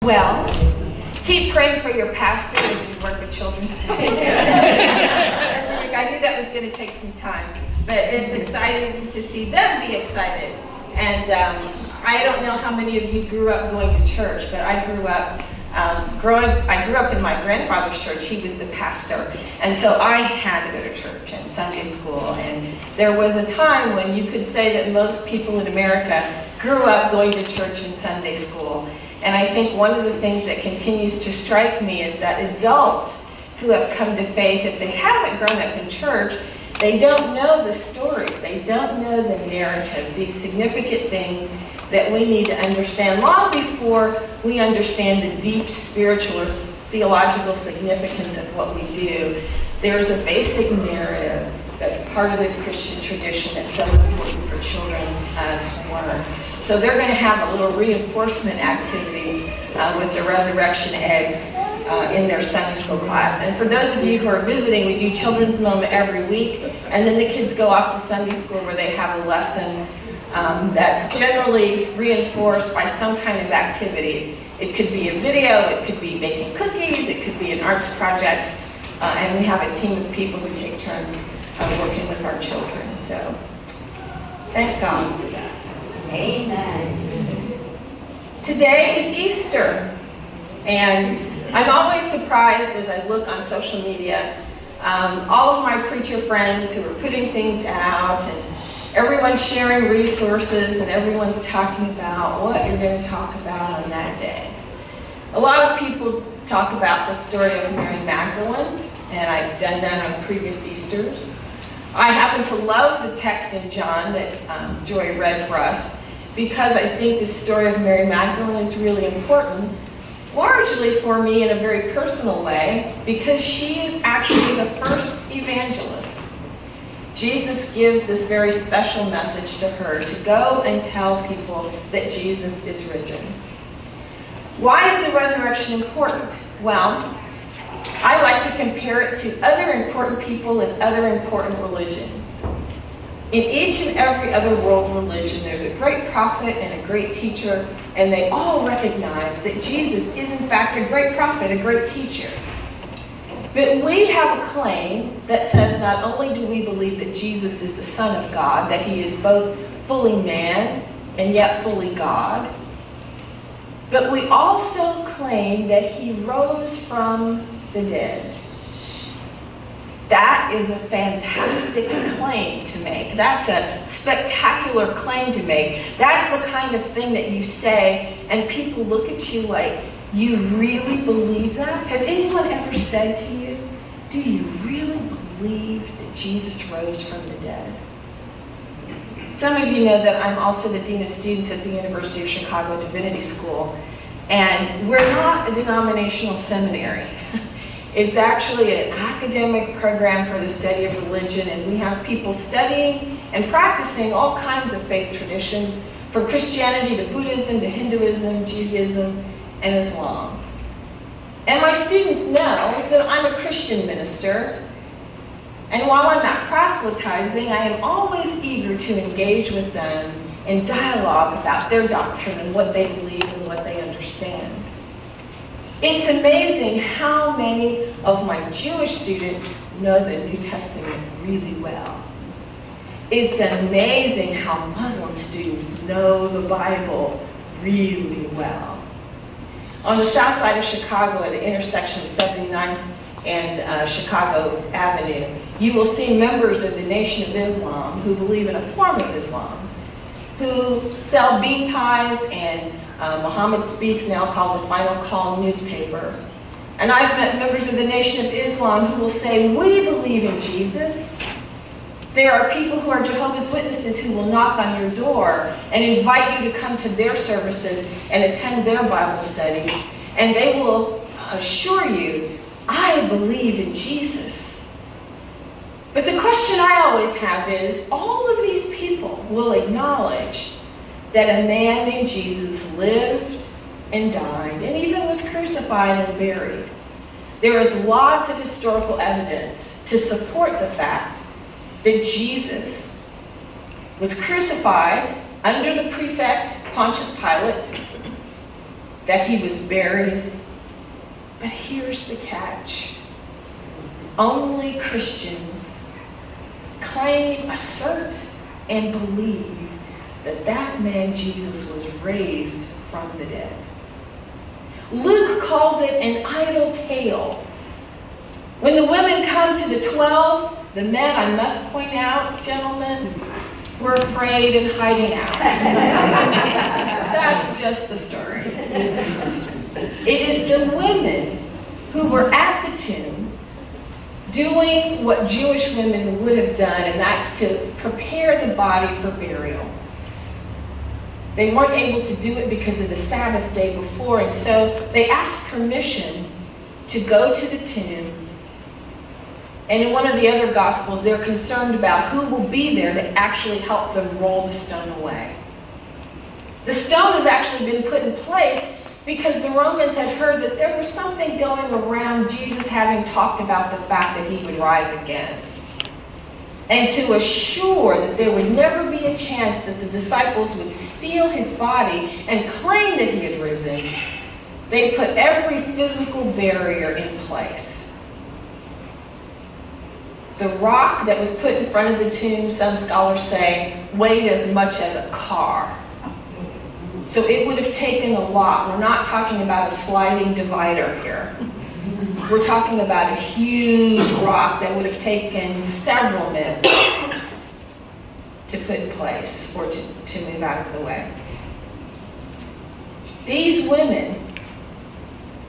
Well, keep praying for your pastor as we work with children's. I knew that was going to take some time, but it's exciting to see them be excited. And I don't know how many of you grew up going to church, but I grew up in my grandfather's church. He was the pastor, and so I had to go to church and Sunday school. And there was a time when you could say that most people in America grew up going to church and Sunday school. And I think one of the things that continues to strike me is that adults who have come to faith, if they haven't grown up in church, they don't know the stories, they don't know the narrative, these significant things that we need to understand long before we understand the deep spiritual or theological significance of what we do. There's a basic narrative that's part of the Christian tradition that's so important for children to learn. So they're going to have a little reinforcement activity with the resurrection eggs in their Sunday school class. And for those of you who are visiting, we do Children's Moment every week, and then the kids go off to Sunday school where they have a lesson that's generally reinforced by some kind of activity. It could be a video, it could be making cookies, it could be an arts project, and we have a team of people who take turns working with our children. So thank God for that. Amen. Today is Easter, and I'm always surprised as I look on social media, all of my preacher friends who are putting things out, and everyone's sharing resources, and everyone's talking about what you're going to talk about on that day. A lot of people talk about the story of Mary Magdalene, and I've done that on previous Easters. I happen to love the text in John that Joy read for us, because I think the story of Mary Magdalene is really important, largely for me in a very personal way, because she is actually the first evangelist. Jesus gives this very special message to her to go and tell people that Jesus is risen. Why is the resurrection important? Well, I like to compare it to other important people in other important religions. In each and every other world religion, there's a great prophet and a great teacher, and they all recognize that Jesus is in fact a great prophet, a great teacher. But we have a claim that says not only do we believe that Jesus is the Son of God, that he is both fully man and yet fully God, but we also claim that he rose from the dead. That is a fantastic claim to make. That's a spectacular claim to make. That's the kind of thing that you say, and people look at you like, you really believe that? Has anyone ever said to you, do you really believe that Jesus rose from the dead? Some of you know that I'm also the Dean of Students at the University of Chicago Divinity School, and we're not a denominational seminary. It's actually an academic program for the study of religion, and we have people studying and practicing all kinds of faith traditions, from Christianity to Buddhism to Hinduism, Judaism, and Islam. And my students know that I'm a Christian minister, and while I'm not proselytizing, I am always eager to engage with them in dialogue about their doctrine and what they believe and what they understand. It's amazing how many of my Jewish students know the New Testament really well. It's amazing how Muslim students know the Bible really well. On the south side of Chicago, at the intersection of 79th and Chicago Avenue, you will see members of the Nation of Islam who believe in a form of Islam, who sell bean pies and Muhammad Speaks, now called the Final Call newspaper. And I've met members of the Nation of Islam who will say, we believe in Jesus. There are people who are Jehovah's Witnesses who will knock on your door and invite you to come to their services and attend their Bible studies. And they will assure you, I believe in Jesus. But the question I always have is, all of these people will acknowledge that a man named Jesus lived and died and even was crucified and buried. There is lots of historical evidence to support the fact that Jesus was crucified under the prefect Pontius Pilate, that he was buried. But here's the catch. Only Christians claim, assert, and believe that that man Jesus was raised from the dead. Luke calls it an idle tale. When the women come to the 12, the men, I must point out, gentlemen, were afraid and hiding out. That's just the story. It is the women who were at the tomb doing what Jewish women would have done, and that's to prepare the body for burial. They weren't able to do it because of the Sabbath day before, and so they asked permission to go to the tomb. And in one of the other Gospels, they're concerned about who will be there to actually help them roll the stone away. The stone has actually been put in place because the Romans had heard that there was something going around Jesus having talked about the fact that he would rise again. And to assure that there would never be a chance that the disciples would steal his body and claim that he had risen, they put every physical barrier in place. The rock that was put in front of the tomb, some scholars say, weighed as much as a car. So it would have taken a lot. We're not talking about a sliding divider here. We're talking about a huge rock that would have taken several men to put in place or to move out of the way. These women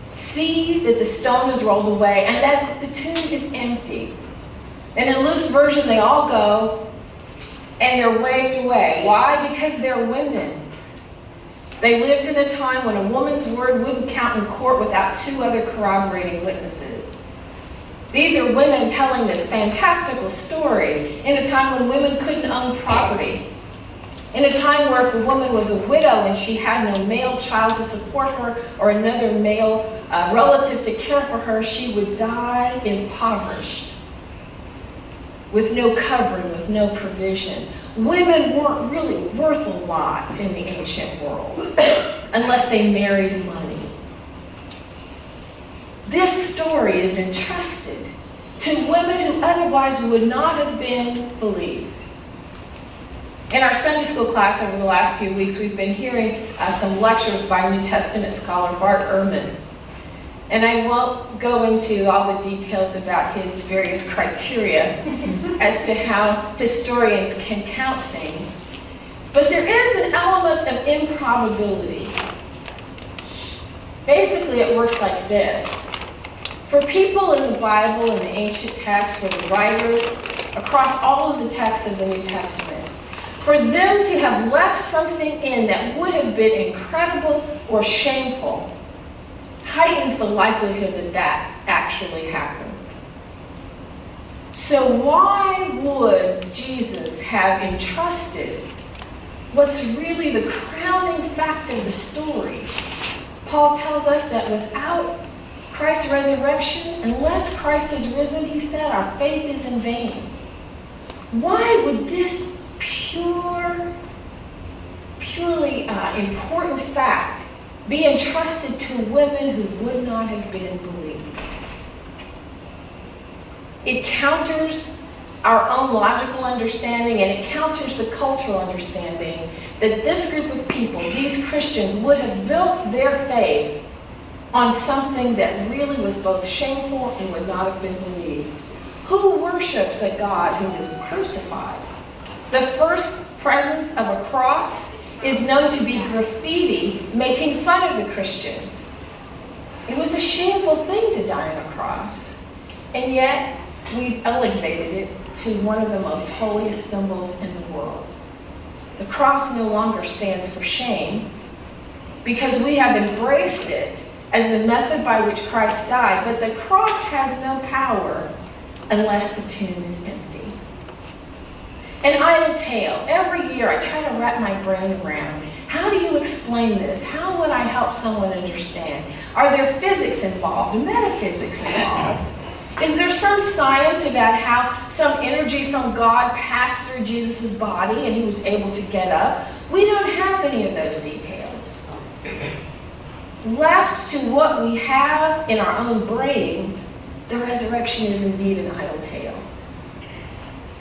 see that the stone is rolled away and that the tomb is empty. And in Luke's version, they all go and they're waved away. Why? Because they're women. They lived in a time when a woman's word wouldn't count in court without two other corroborating witnesses. These are women telling this fantastical story in a time when women couldn't own property. In a time where if a woman was a widow and she had no male child to support her or another male relative to care for her, she would die impoverished, with no covering, with no provision. Women weren't really worth a lot in the ancient world unless they married money. This story is entrusted to women who otherwise would not have been believed. In our Sunday school class over the last few weeks, we've been hearing some lectures by New Testament scholar Bart Ehrman. And I won't go into all the details about his various criteria as to how historians can count things. But there is an element of improbability. Basically, it works like this. For people in the Bible, in the ancient text, for the writers, across all of the texts of the New Testament, for them to have left something in that would have been incredible or shameful heightens the likelihood that that actually happened. So why would Jesus have entrusted what's really the crowning fact of the story? Paul tells us that without Christ's resurrection, unless Christ is risen, he said, our faith is in vain. Why would this purely important fact be entrusted to women who would not have been believed? It counters our own logical understanding, and it counters the cultural understanding that this group of people, these Christians, would have built their faith on something that really was both shameful and would not have been believed. Who worships a God who is crucified? The first presence of a cross is known to be graffiti making fun of the Christians. It was a shameful thing to die on a cross, and yet we've elevated it to one of the most holiest symbols in the world. The cross no longer stands for shame because we have embraced it as the method by which Christ died, but the cross has no power unless the tomb is empty. An idle tale. Every year I try to wrap my brain around, how do you explain this? How would I help someone understand? Are there physics involved, metaphysics involved? Is there some science about how some energy from God passed through Jesus' body and he was able to get up? We don't have any of those details. left to what we have in our own brains, the resurrection is indeed an idle tale.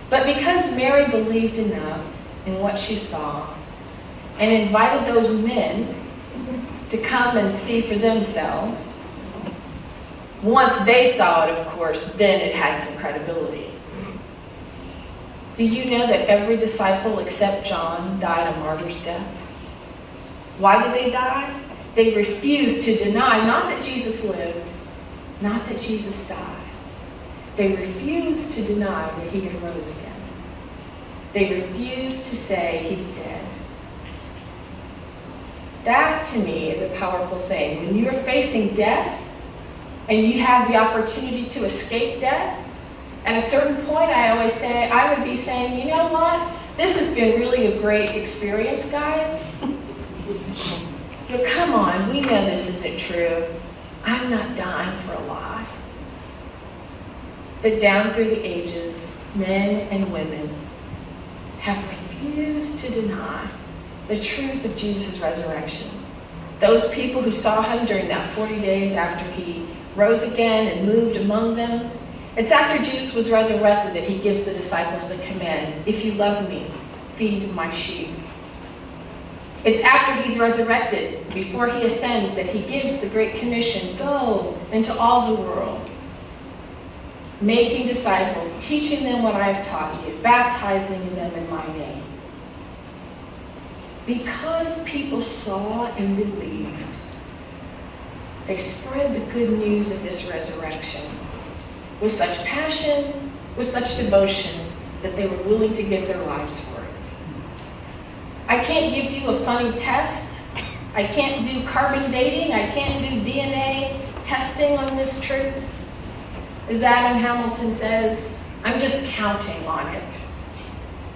But because Mary believed enough in what she saw and invited those men to come and see for themselves, once they saw it, of course, then it had some credibility. Do you know that every disciple except John died a martyr's death? Why did they die? They refused to deny, not that Jesus lived, not that Jesus died. They refused to deny that he had rose again. They refused to say he's dead. That, to me, is a powerful thing. When you're facing death and you have the opportunity to escape death, at a certain point, I would be saying, you know what? This has been really a great experience, guys. But come on, we know this isn't true. I'm not dying for a lie. But down through the ages, men and women have refused to deny the truth of Jesus' resurrection. Those people who saw him during that 40 days after he rose again and moved among them, it's after Jesus was resurrected that he gives the disciples the command, if you love me, feed my sheep. It's after he's resurrected, before he ascends, that he gives the Great Commission, go into all the world, making disciples, teaching them what I have taught you, baptizing them in my name. Because people saw and believed, they spread the good news of this resurrection with such passion, with such devotion, that they were willing to give their lives for it. I can't give you a funny test. I can't do carbon dating. I can't do DNA testing on this truth. As Adam Hamilton says, I'm just counting on it.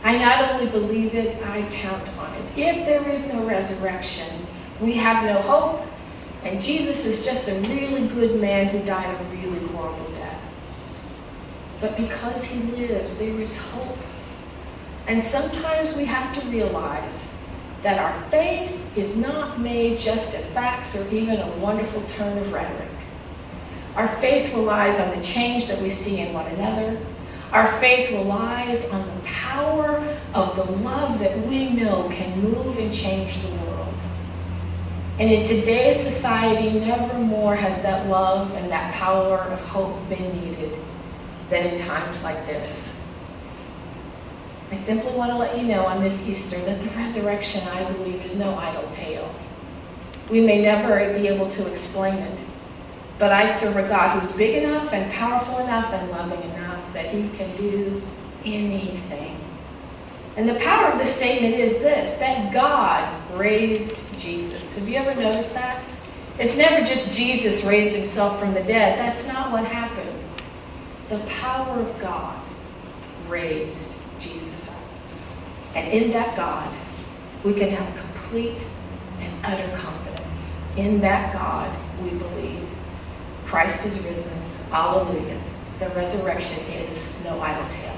I not only believe it, I count on it. If there is no resurrection, we have no hope, and Jesus is just a really good man who died a really horrible death. But because he lives, there is hope. And sometimes we have to realize that our faith is not made just of facts or even a wonderful turn of rhetoric. Our faith relies on the change that we see in one another. Our faith relies on the power of the love that we know can move and change the world. And in today's society, never more has that love and that power of hope been needed than in times like this. I simply want to let you know on this Easter that the resurrection, I believe, is no idle tale. We may never be able to explain it, but I serve a God who's big enough and powerful enough and loving enough that he can do anything. And the power of the statement is this, that God raised Jesus. Have you ever noticed that? It's never just Jesus raised himself from the dead. That's not what happened. The power of God raised Jesus up. And in that God, we can have complete and utter confidence. In that God, we believe. Christ is risen. Hallelujah. The resurrection is no idle tale.